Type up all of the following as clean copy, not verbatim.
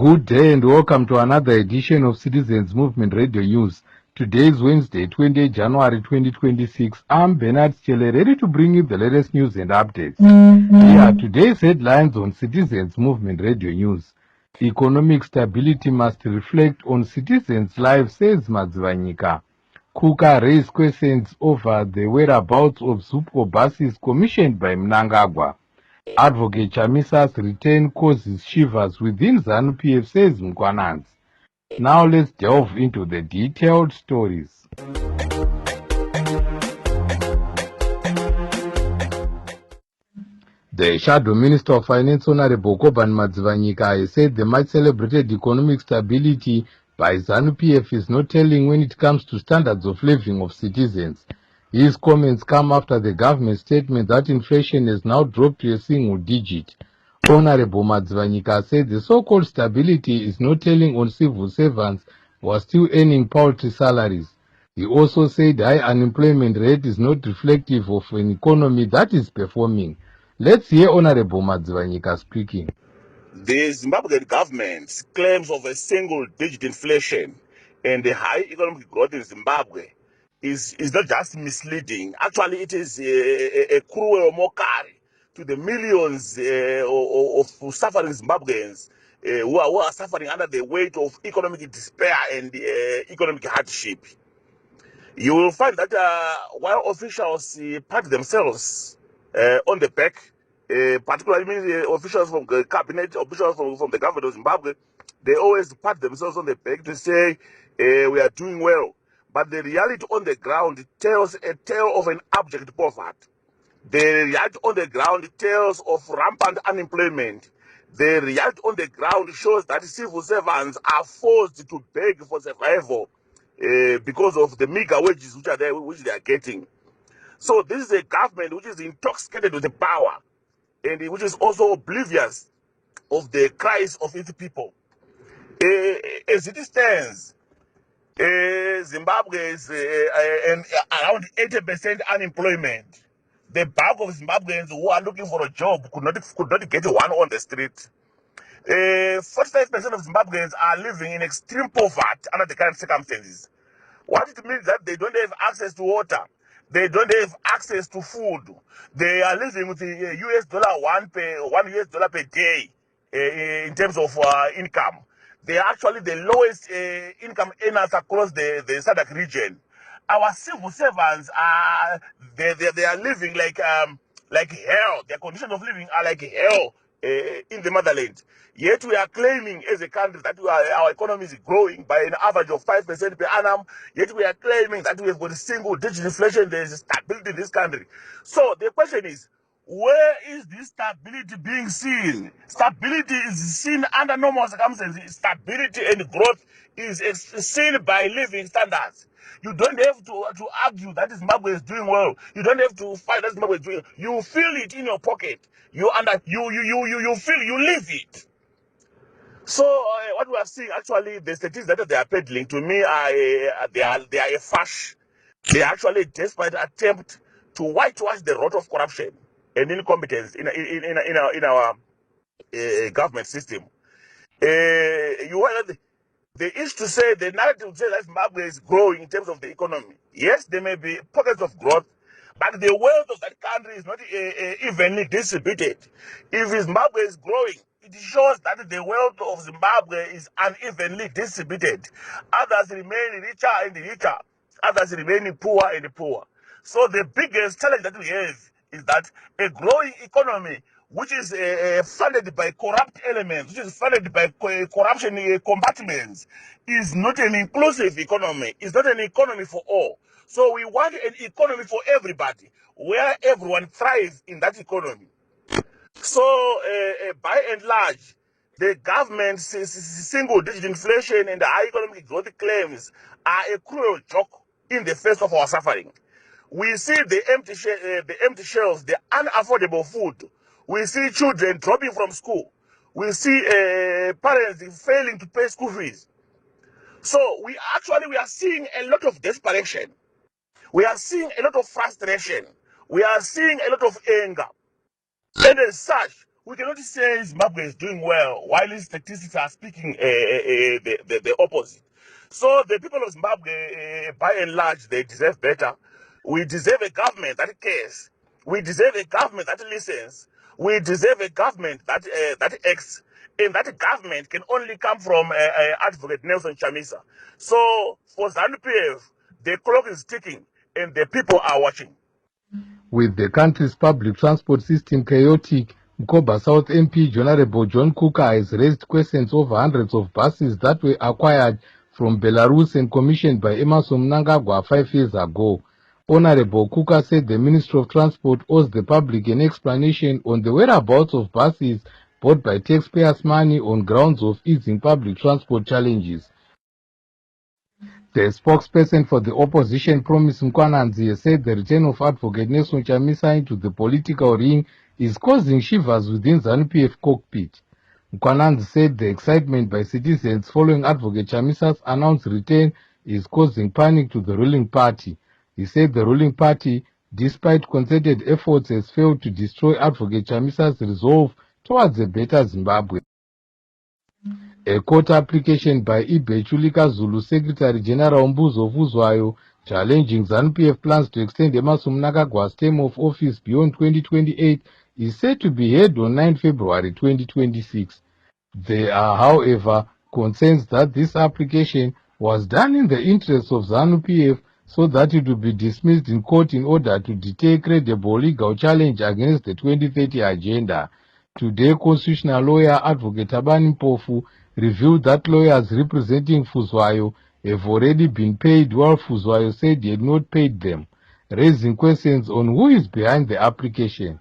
Good day and welcome to another edition of Citizens Movement Radio News. Today is Wednesday, 20 January 2026. I'm Bernard Chele, ready to bring you the latest news and updates. Here are today's headlines on Citizens Movement Radio News. Economic stability must reflect on citizens' lives, says Madzivanyika. Kuka raised questions over the whereabouts of Zupco buses commissioned by Mnangagwa. Advocate Chamisa's return causes shivers within ZANU-PF, says Mkwananzi. Now let's delve into the detailed stories. The Shadow Minister of Finance, Honorable Koban Madzivanyika, has said the much celebrated economic stability by ZANU-PF is not telling when it comes to standards of living of citizens. His comments come after the government statement that inflation has now dropped to a single digit. Honorable Madzivanyika said the so-called stability is not telling on civil servants who are still earning paltry salaries. He also said high unemployment rate is not reflective of an economy that is performing. Let's hear Honorable Madzivanyika speaking. The Zimbabwean government's claims of a single-digit inflation and the high economic growth in Zimbabwe is not just misleading. Actually, it is a cruel mockery to the millions of suffering Zimbabweans who are suffering under the weight of economic despair and economic hardship. You will find that while officials pat themselves on the back, particularly officials from the cabinet, officials from the government of Zimbabwe, they always pat themselves on the back to say we are doing well. But the reality on the ground tells a tale of an abject poverty. The reality on the ground tells of rampant unemployment. The reality on the ground shows that civil servants are forced to beg for survival because of the meager wages which they are getting. So this is a government which is intoxicated with the power and which is also oblivious of the cries of its people. As it stands, Zimbabwe is around 80% unemployment. The bulk of Zimbabweans who are looking for a job could not get one on the street. 45% of Zimbabweans are living in extreme poverty under the current circumstances. What it means that they don't have access to water, they don't have access to food. They are living with the US dollar one US dollar per day in terms of income. They are actually the lowest income earners across the SADC region. Our civil servants are they are living like hell. Their conditions of living are like hell in the motherland. Yet we are claiming as a country that our economy is growing by an average of 5% per annum. Yet we are claiming that we have got a single-digit inflation. There is stability in this country. So the question is, where is this stability being seen? Stability is seen under normal circumstances. Stability and growth is seen by living standards. You don't have to argue that Zimbabwe is doing well. You don't have to fight that Zimbabwe is doing well. You feel it in your pocket. You feel, you live it. So what we are seeing, actually, the statistics that they are peddling to me they are a fash. They are actually a desperate attempt to whitewash the rot of corruption and incompetence in our government system. They used to say, the narrative says that Zimbabwe is growing in terms of the economy. Yes, there may be pockets of growth, but the wealth of that country is not evenly distributed. If Zimbabwe is growing, it shows that the wealth of Zimbabwe is unevenly distributed. Others remain richer and richer. Others remain poor and poor. So the biggest challenge that we have is that a growing economy which is funded by corrupt elements, which is funded by corruption compartments, is not an inclusive economy. It's not an economy for all. So we want an economy for everybody, where everyone thrives in that economy. So by and large, the government's single-digit inflation and the high economic growth claims are a cruel joke in the face of our suffering. We see the empty shelves, the unaffordable food. We see children dropping from school. We see parents failing to pay school fees. So we are seeing a lot of desperation. We are seeing a lot of frustration. We are seeing a lot of anger. And as such, We cannot say Zimbabwe is doing well while its statistics are speaking the opposite. So the people of Zimbabwe, by and large, they deserve better. We deserve a government that cares. We deserve a government that listens. We deserve a government that that acts. And that government can only come from Advocate Nelson Chamisa. So for ZANU-PF, the clock is ticking and the people are watching. With the country's public transport system chaotic, Mkoba South MP Honorable John Kuka has raised questions over hundreds of buses that were acquired from Belarus and commissioned by Emmerson Mnangagwa 5 years ago. Honorable Kuka said the Ministry of Transport owes the public an explanation on the whereabouts of buses bought by taxpayers' money on grounds of easing public transport challenges. The spokesperson for the opposition, Promise Mkwananzi, said the return of Advocate Nelson Chamisa into the political ring is causing shivers within ZANU-PF cockpit. Mkwananzi said the excitement by citizens following Advocate Chamisa's announced return is causing panic to the ruling party. He said the ruling party, despite concerted efforts, has failed to destroy Advocate Chamisa's resolve towards a better Zimbabwe. A court application by Ibe Chulika Zulu Secretary General Mbuzo Vuzwayo challenging ZANU-PF plans to extend Emmerson Mnangagwa's term of office beyond 2028 is set to be heard on 9 February 2026. There are, however, concerns that this application was done in the interests of ZANU-PF so that it would be dismissed in court in order to deter credible legal challenge against the 2030 agenda. Today, constitutional lawyer Advocate Tabani Mpofu revealed that lawyers representing Fuzwayo have already been paid while Fuzwayo said he had not paid them, raising questions on who is behind the application.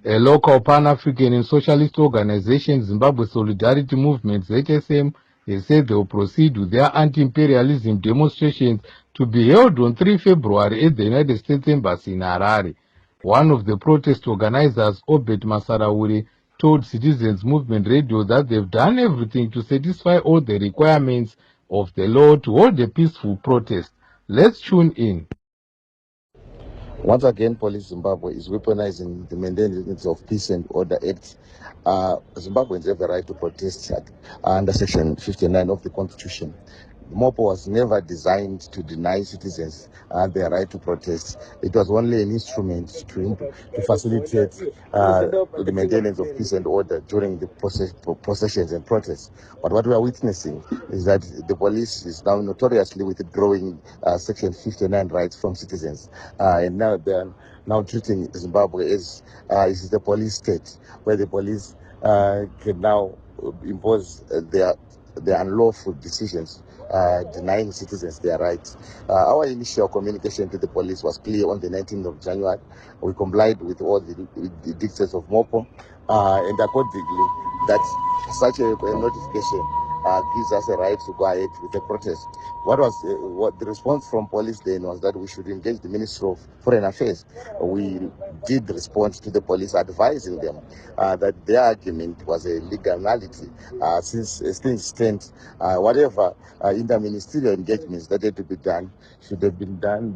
A local Pan-African and socialist organization, Zimbabwe Solidarity Movement, ZSM, has said they will proceed with their anti-imperialism demonstrations to be held on 3 February at the United States Embassy in Harare. One of the protest organizers, Obet Masarauri, told Citizens Movement Radio that they've done everything to satisfy all the requirements of the law to hold a peaceful protest. Let's tune in. Once again, Police Zimbabwe is weaponizing the Maintenance of Peace and Order Act. Zimbabweans have a right to protest under Section 59 of the Constitution. MOPO was never designed to deny citizens their right to protest. It was only an instrument to facilitate the maintenance of peace and order during the processions and protests. But what we are witnessing is that the police is now notoriously withdrawing Section 59 rights from citizens. And now they are now treating Zimbabwe as the police state, where the police can now impose their unlawful decisions, denying citizens their rights. Our initial communication to the police was clear on the 19th of January. We complied with all the dictates of MOPO, and accordingly, that such a notification gives us a right to go ahead with the protest. What the response from police then was that we should engage the Ministry of Foreign Affairs. We did respond to the police, advising them that their argument was a legality. Since things stand, whatever interministerial engagements that had to be done should have been done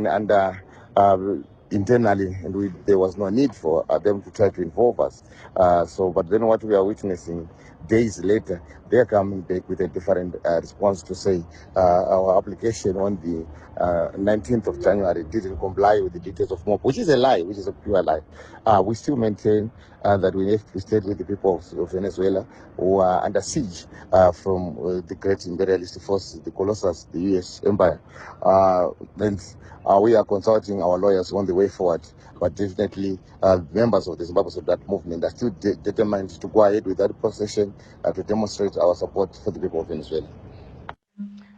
under internally, and there was no need for them to try to involve us. But then what we are witnessing days later, they are coming back with a different response to say our application on the 19th of January didn't comply with the details of MOPO, which is a lie, which is a pure lie. We still maintain that we have to stand with the people of Venezuela who are under siege from the great imperialist force, the Colossus, the US Empire. We are consulting our lawyers on the way forward, but definitely members of the Zimbabwe Solidarity Movement are still determined to go ahead with that procession to demonstrate our support for the people of Venezuela.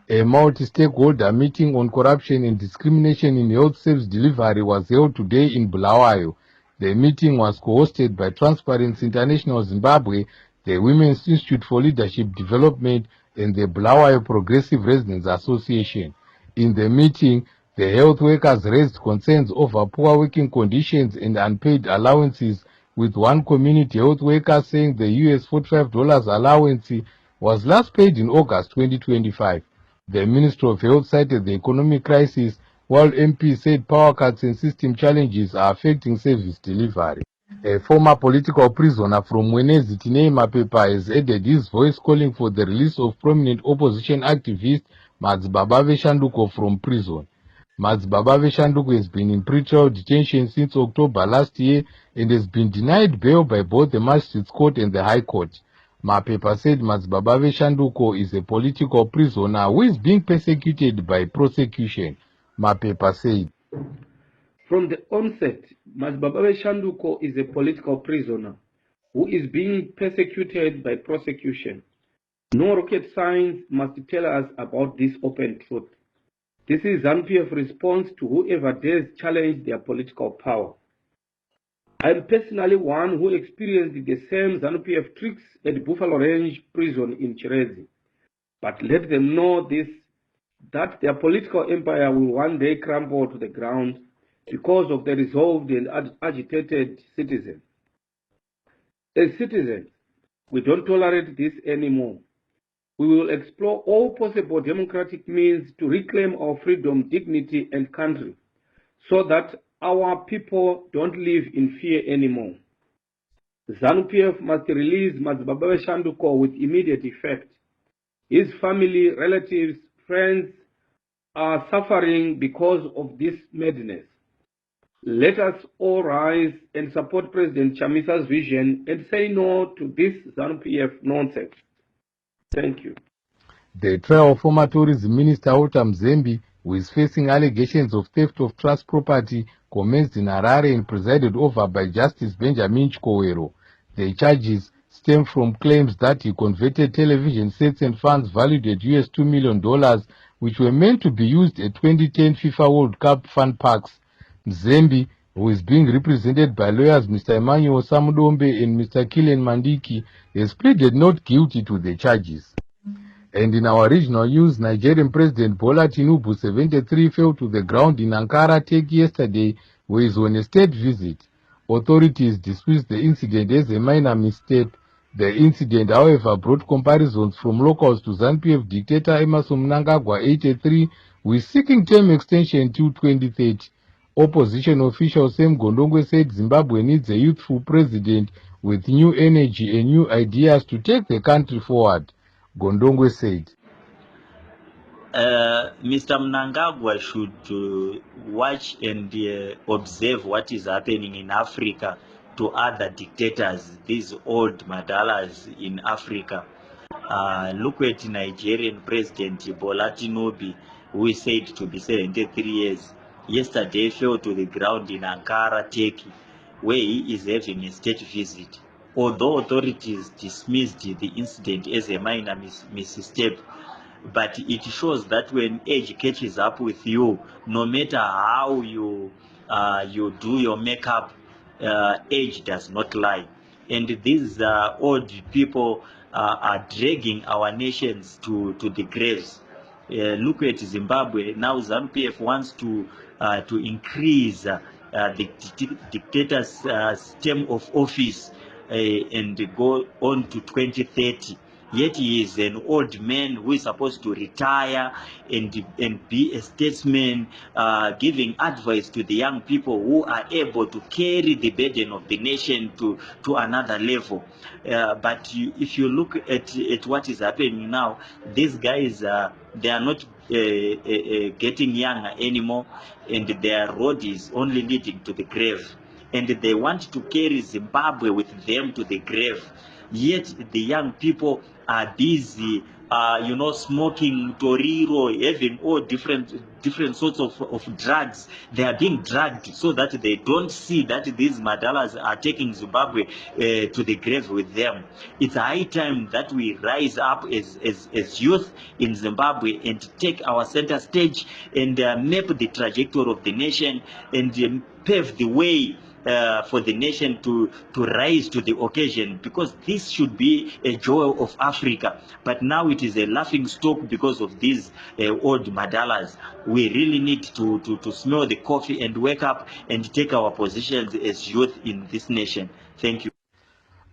A multi-stakeholder meeting on corruption and discrimination in health service delivery was held today in Bulawayo. The meeting was co-hosted by Transparency International Zimbabwe, the Women's Institute for Leadership Development, and the Bulawayo Progressive Residents Association. In the meeting, the health workers raised concerns over poor working conditions and unpaid allowances, with one community health worker saying the US $45 allowance was last paid in August 2025. The Ministry of Health cited the economic crisis, while MP said power cuts and system challenges are affecting service delivery. A former political prisoner from Mwenezi Tinei Mapepa has added his voice calling for the release of prominent opposition activist Madzibabave Shanduko from prison. Madzibabave Shanduko has been in pretrial detention since October last year and has been denied bail by both the Magistrates Court and the High Court. Mapepa said Madzibabave Shanduko is a political prisoner who is being persecuted by prosecution. Mapepa said, "From the onset, Madzibabave Shanduko is a political prisoner who is being persecuted by prosecution. No rocket science must tell us about this open truth. This is ZANU-PF response to whoever dares challenge their political power. I am personally one who experienced the same ZANU-PF tricks at Buffalo Range Prison in Chirezi. But let them know this, that their political empire will one day crumble to the ground because of the resolved and agitated citizens. As citizens, we don't tolerate this anymore. We will explore all possible democratic means to reclaim our freedom, dignity, and country so that our people don't live in fear anymore. ZANU-PF must release Madzibabave Shanduko with immediate effect. His family, relatives, friends are suffering because of this madness. Let us all rise and support President Chamisa's vision and say no to this ZANU-PF nonsense. Thank you. The trial of former tourism minister Walter Mzembi, who is facing allegations of theft of trust property, commenced in Harare and presided over by Justice Benjamin Chikowero. The charges stem from claims that he converted television sets and funds valued at $2 million, which were meant to be used at 2010 FIFA World Cup fun packs. Mzembi, who is being represented by lawyers Mr. Emmanuel Samudombe and Mr. Killen Mandiki, has pleaded not guilty to the charges. And in our regional news, Nigerian President Bola Tinubu, 73, fell to the ground in Ankara, Turkey yesterday, where he is on a state visit. Authorities dismissed the incident as a minor mistake. The incident, however, brought comparisons from locals to ZANU-PF dictator Emmerson Mnangagwa, 83, who is seeking term extension till 2030. Opposition official Sam Gondongwe said Zimbabwe needs a youthful president with new energy and new ideas to take the country forward. Gondongwe said, Mr. Mnangagwa should watch and observe what is happening in Africa to other dictators, these old madalas in Africa. Look at Nigerian President Bola Tinubu, who is said to be 73 years. Yesterday fell to the ground in Ankara, Turkey, where he is having a state visit. Although authorities dismissed the incident as a minor misstep, but it shows that when age catches up with you, no matter how you do your makeup, age does not lie. And these old people are dragging our nations to the graves. Look at Zimbabwe. Now ZANU-PF wants to increase the dictator's term of office and go on to 2030. Yet he is an old man who is supposed to retire and be a statesman, giving advice to the young people who are able to carry the burden of the nation to another level. But if you look at what is happening now, these guys, they are not getting younger anymore, and their road is only leading to the grave. And they want to carry Zimbabwe with them to the grave. Yet the young people are busy, smoking toriro, having all different sorts of drugs. They are being dragged so that they don't see that these madalas are taking Zimbabwe to the grave with them. It's high time that we rise up as youth in Zimbabwe and take our center stage and map the trajectory of the nation and pave the way for the nation to rise to the occasion, because this should be a joy of Africa. But now it is a laughing stock because of these old madalas. We really need to smell the coffee and wake up and take our positions as youth in this nation. Thank you.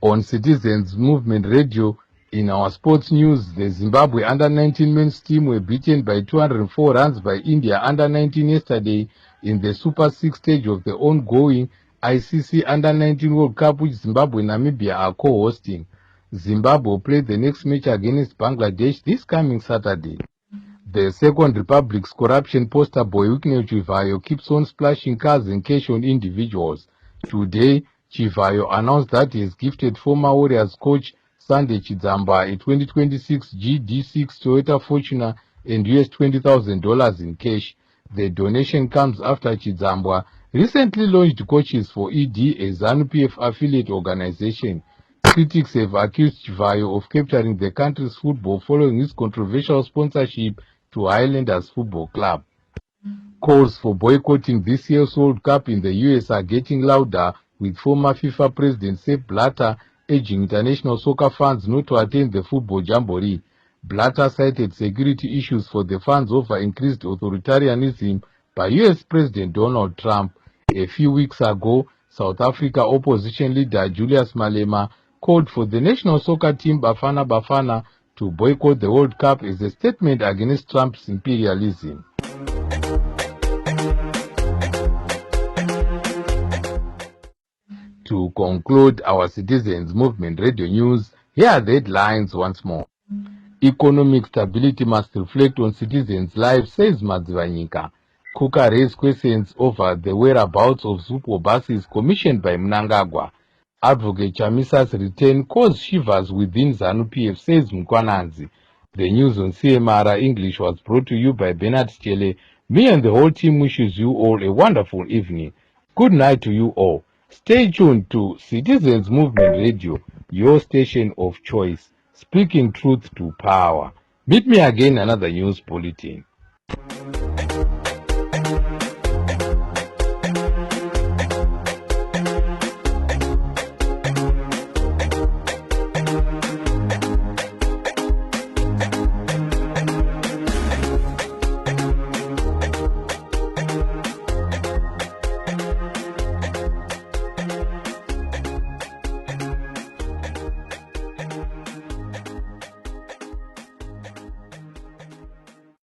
On Citizens Movement Radio, in our sports news, the Zimbabwe under-19 men's team were beaten by 204 runs by India under-19 yesterday in the Super 6 stage of the ongoing ICC Under-19 World Cup, which Zimbabwe and Namibia are co-hosting. Zimbabwe will play the next match against Bangladesh this coming Saturday. The Second Republic's corruption poster boy Wikne Chivayo keeps on splashing cars and cash on individuals. Today, Chivayo announced that he has gifted former Warriors coach Sunday Chidzamba a 2026 GD6 Toyota Fortuner and US $20,000 in cash. The donation comes after Chidzamba recently launched coaches for ED, a ZANU-PF affiliate organization. Critics have accused Chivayo of capturing the country's football following his controversial sponsorship to Highlanders Football Club. Calls for boycotting this year's World Cup in the US are getting louder, with former FIFA President Sepp Blatter urging international soccer fans not to attend the football jamboree. Blatter cited security issues for the fans over increased authoritarianism by US President Donald Trump. A few weeks ago, South Africa opposition leader Julius Malema called for the national soccer team Bafana Bafana to boycott the World Cup as a statement against Trump's imperialism. To conclude our Citizens Movement Radio News, here are the headlines once more. Economic stability must reflect on citizens' lives, says Madzivanyika. Kuka raised questions over the whereabouts of Zupo buses commissioned by Mnangagwa. Advocate Chamisa's return caused shivers within ZANU-PF, says Mkwananzi. The news on CMR English was brought to you by Bernard Stele. Me and the whole team wishes you all a wonderful evening. Good night to you all. Stay tuned to Citizens Movement Radio, your station of choice, speaking truth to power. Meet me again another news bulletin.